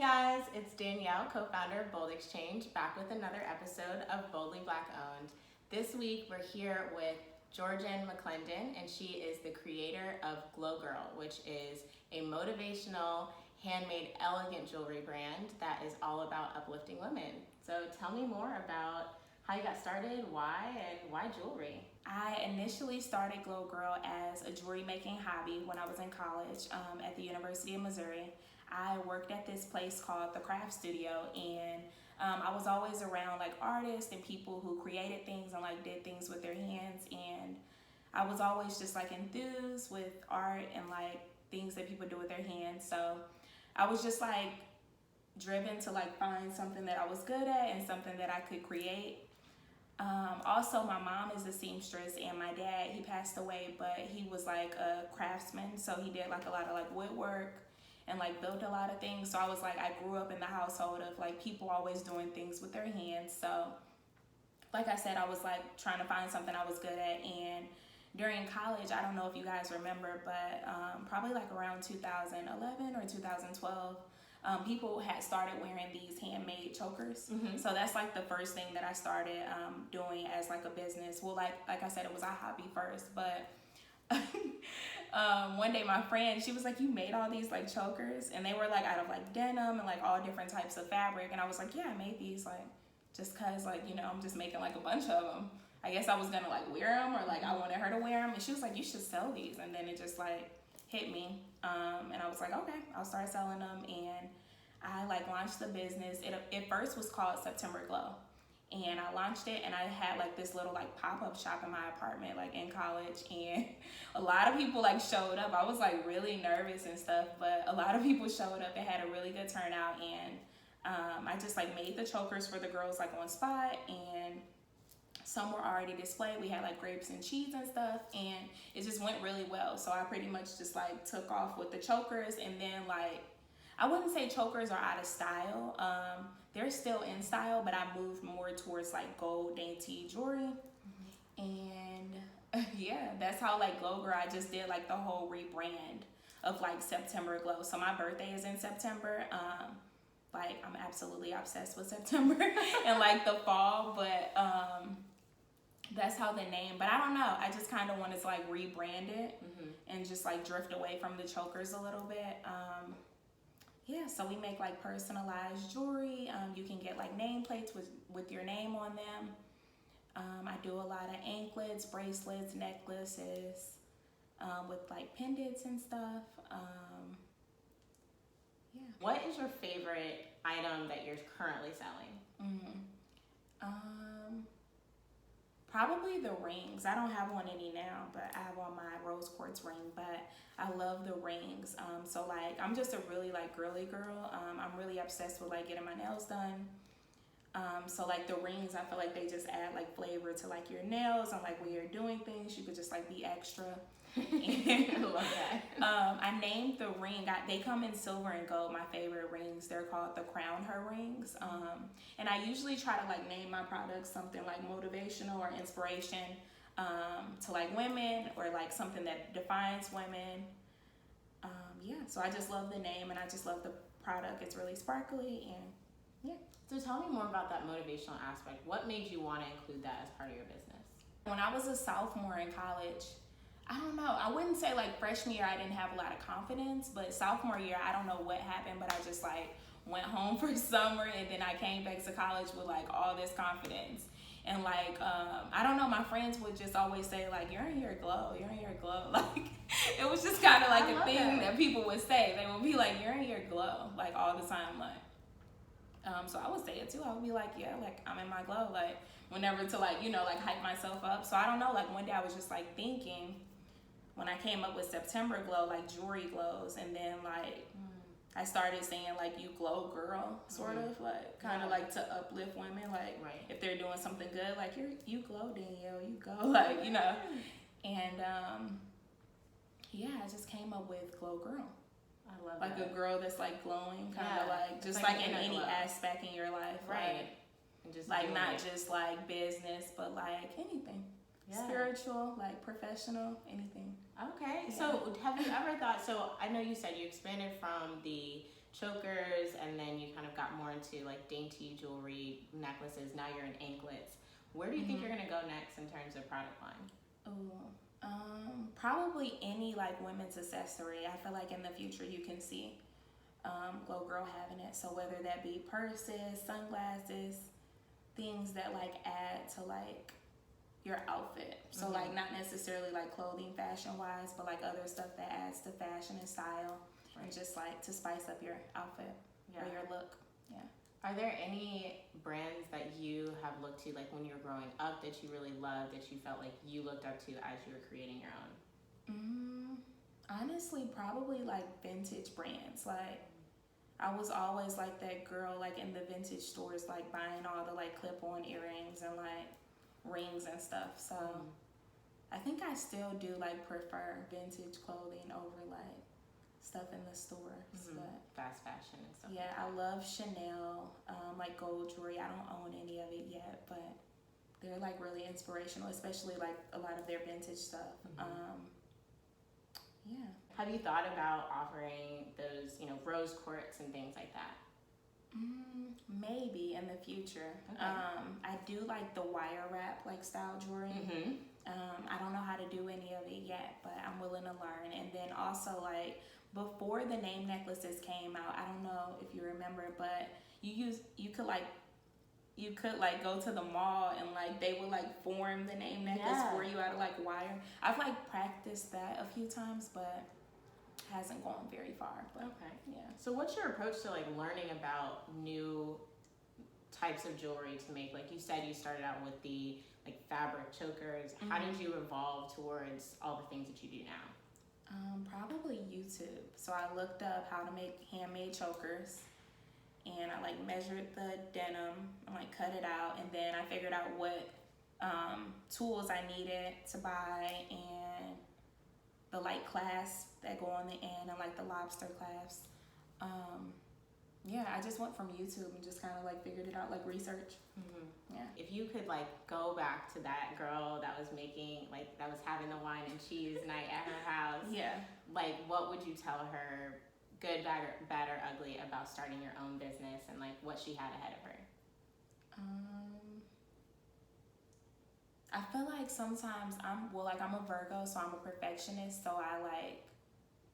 guys, it's Danielle, co-founder of Bold Exchange, back with another episode of Boldly Black Owned. This week we're here with Jorjan McClendon, and she is the creator of Glow Girl, which is a motivational, handmade, elegant jewelry brand that is all about uplifting women. So tell me more about how you got started, why, and why jewelry? I initially started Glow Girl as a jewelry making hobby when I was in college at the University of Missouri. I worked at this place called the Craft Studio, and I was always around like artists and people who created things and like did things with their hands, and I was always just like enthused with art and like things that people do with their hands. So I was just like driven to like find something that I was good at and something that I could create. Also, my mom is a seamstress, and my dad, he passed away, but he was like a craftsman, so he did like a lot of like woodwork and like built a lot of things. So I was like, I grew up in the household of like people always doing things with their hands. So like I said, I was like trying to find something I was good at. And during college, I don't know if you guys remember, but probably like around 2011 or 2012, people had started wearing these handmade chokers. Mm-hmm. So that's like the first thing that I started doing as like a business. Well, like I said, it was a hobby first, but one day my friend, she was like, you made all these like chokers, and they were like out of like denim and like all different types of fabric. And I was like, yeah, I made these like just cause like, you know, I'm just making like a bunch of them. I guess I was gonna like wear them, or like I wanted her to wear them, and she was like, you should sell these. And then it just like hit me, and I was like, okay, I'll start selling them. And I like launched the business. It first was called September Glow, and I launched it, and I had like this little like pop-up shop in my apartment like in college, and a lot of people like showed up. I was like really nervous and stuff, but a lot of people showed up. It had a really good turnout, and I just like made the chokers for the girls like on spot, and some were already displayed. We had like grapes and cheese and stuff, and it just went really well. So I pretty much just like took off with the chokers, and then like I wouldn't say chokers are out of style. They're still in style, but I moved more towards like gold dainty jewelry. Mm-hmm. And yeah, that's how like Glow Girl, I just did like the whole rebrand of like September Glow. So my birthday is in September. Like I'm absolutely obsessed with September and like the fall, but that's how the name, but I don't know. I just kind of wanted to like rebrand it. Mm-hmm. And just like drift away from the chokers a little bit. Yeah, so we make like personalized jewelry. You can get like nameplates with your name on them. I do a lot of anklets, bracelets, necklaces, with like pendants and stuff. Yeah. What is your favorite item that you're currently selling? Mm-hmm. Probably the rings. I don't have one any now, but I have on my rose quartz ring, but I love the rings. So like I'm just a really like girly girl. I'm really obsessed with like getting my nails done. So like the rings, I feel like they just add like flavor to like your nails, and like when you're doing things, you could just like be extra. I love that. I named the ring, they come in silver and gold, my favorite rings. They're called the Crown Her rings. And I usually try to like name my products something like motivational or inspiration to like women, or like something that defines women. Yeah, so I just love the name, and I just love the product. It's really sparkly, and yeah. So tell me more about that motivational aspect. What made you want to include that as part of your business? When I was a sophomore in college, I don't know, I wouldn't say like freshman year I didn't have a lot of confidence, but sophomore year, I don't know what happened, but I just like went home for summer, and then I came back to college with like all this confidence. And like, I don't know, my friends would just always say like, you're in your glow, you're in your glow. Like, it was just kind of like a thing that people would say. They would be like, you're in your glow, like all the time. Like, so I would say it too. I would be like, yeah, like I'm in my glow, like whenever, to like, you know, like hype myself up. So I don't know, like one day I was just like thinking, when I came up with September Glow, like jewelry glows, and then like I started saying like you glow girl, sort of like kind of like to uplift women, like if they're doing something good, like you glow, Danielle, you go, like, you know. And yeah, I just came up with Glow Girl. I love like that. A girl that's like glowing, kind of like just like in any aspect in your life, right? And just like not just like business, but like anything. Yeah. Spiritual, like professional, anything. Okay. Yeah. So have you ever thought, so I know you said you expanded from the chokers, and then to like dainty jewelry, necklaces. Now you're in anklets. Where do you think you're gonna go next in terms of product line? Probably any like women's accessory. I feel like in the future you can see Glow Girl having it. So whether that be purses, sunglasses, things that like add to like your outfit. So like not necessarily like clothing fashion wise, but like other stuff that adds to fashion and style, and just like to spice up your outfit or your look. Yeah. Are there any brands that you have looked to, like when you were growing up, that you really loved, that you felt like you looked up to as you were creating your own? Honestly, probably like vintage brands. Like I was always like that girl like in the vintage stores, like buying all the like clip-on earrings and like rings and stuff. So I think I still do like prefer vintage clothing over like stuff in the stores. But fast fashion and stuff. Yeah, I love Chanel, like gold jewelry. I don't own any of it yet, but they're like really inspirational, especially like a lot of their vintage stuff. Yeah. Have you thought about offering those, you know, rose quartz and things like that? Maybe in the future. Okay. I do like the wire wrap like style jewelry. I don't know how to do any of it yet, but I'm willing to learn. And then also like before the name necklaces came out, I don't know if you remember, but you could like go to the mall and like they would like form the name necklace for you out of like wire. I've like practiced that a few times, but hasn't gone very far. But yeah. So what's your approach to like learning about new types of jewelry to make? Like you said, you started out with the like fabric chokers. How did you evolve towards all the things that you do now? Probably YouTube. So I looked up how to make handmade chokers, and I like measured the denim and like cut it out, and then I figured out what tools I needed to buy, and the like clasps that go on the end, and like the lobster clasps. Yeah, I just went from YouTube and just kind of like figured it out, like research. Yeah. If you could like go back to that girl that was making like that was having the wine and cheese night at her house, like what would you tell her, good, bad or ugly, about starting your own business and like what she had ahead of her? I feel like sometimes I'm a Virgo, so I'm a perfectionist, so I like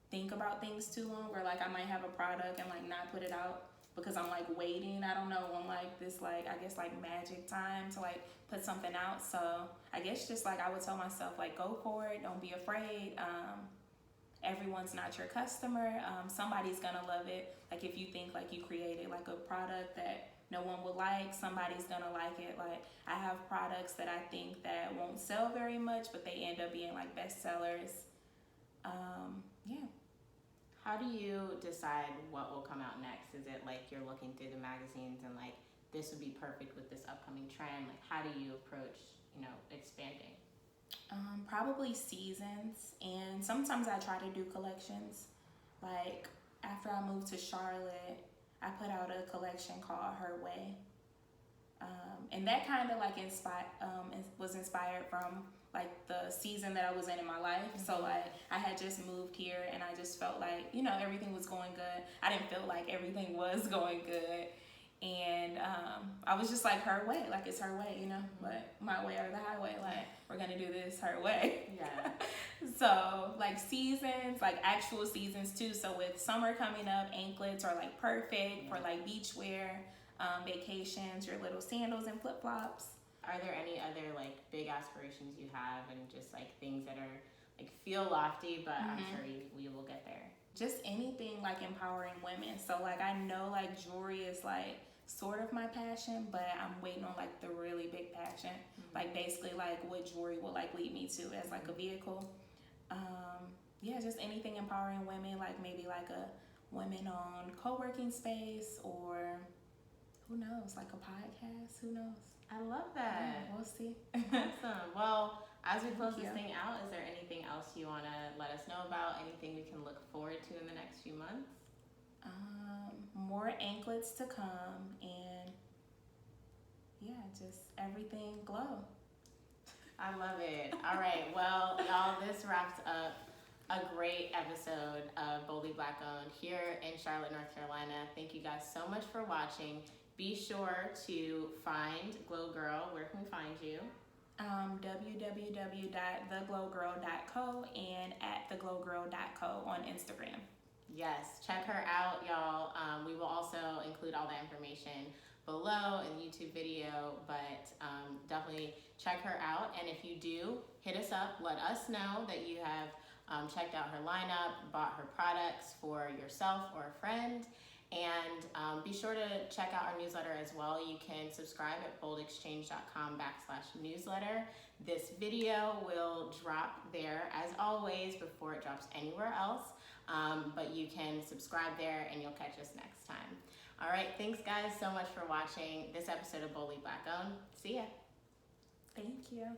think about things too long, or like I might have a product and like not put it out because I'm like waiting, I don't know, on like this like I guess like magic time to like put something out. So I guess just like I would tell myself like go for it, don't be afraid. Everyone's not your customer. Somebody's gonna love it. Like if you think like you created like a product that no one would like, somebody's gonna like it. Like I have products that I think that won't sell very much, but they end up being like bestsellers. Yeah. How do you decide what will come out next? Is it like you're looking through the magazines and like this would be perfect with this upcoming trend? Like how do you approach, you know, expanding? Probably seasons, and sometimes I try to do collections. Like after I moved to Charlotte, I put out a collection called Her Way, and that kind of like was inspired from like the season that I was in my life. So like I had just moved here, and I just felt like, you know, everything was going good. I didn't feel like everything was going good. And I was just like, her way, like it's her way, you know, like my way or the highway, like we're gonna do this her way. Yeah. So like seasons, like actual seasons too. So with summer coming up, anklets are like perfect for like beach wear, vacations, your little sandals and flip flops. Are there any other like big aspirations you have, and just like things that are like feel lofty, but I'm sure we will get there? Just anything like empowering women. So like I know like jewelry is like sort of my passion, but I'm waiting on like the really big passion. Like basically like what jewelry will like lead me to as like a vehicle. Yeah, just anything empowering women, like maybe like a women-owned co-working space, or who knows, like a podcast, who knows? I love that. Yeah, we'll see. Awesome. Well, as we close this thing out, is there anything else you want to let us know about? Anything we can look forward to in the next few months? More anklets to come, and yeah, just everything glow. I love it. All right. Well, y'all, this wraps up a great episode of Boldly Black Owned here in Charlotte, North Carolina. Thank you guys so much for watching. Be sure to find Glow Girl. Where can we find you? www.theglowgirl.co and @theglowgirl.co on Instagram. Yes, check her out, y'all. We will also include all that information below in the YouTube video, but definitely check her out. And if you do, hit us up. Let us know that you have checked out her lineup, bought her products for yourself or a friend. And be sure to check out our newsletter as well. You can subscribe at boldexchange.com/newsletter. This video will drop there as always before it drops anywhere else. But you can subscribe there and you'll catch us next time. All right, thanks guys so much for watching this episode of Boldly Black Owned. See ya. Thank you.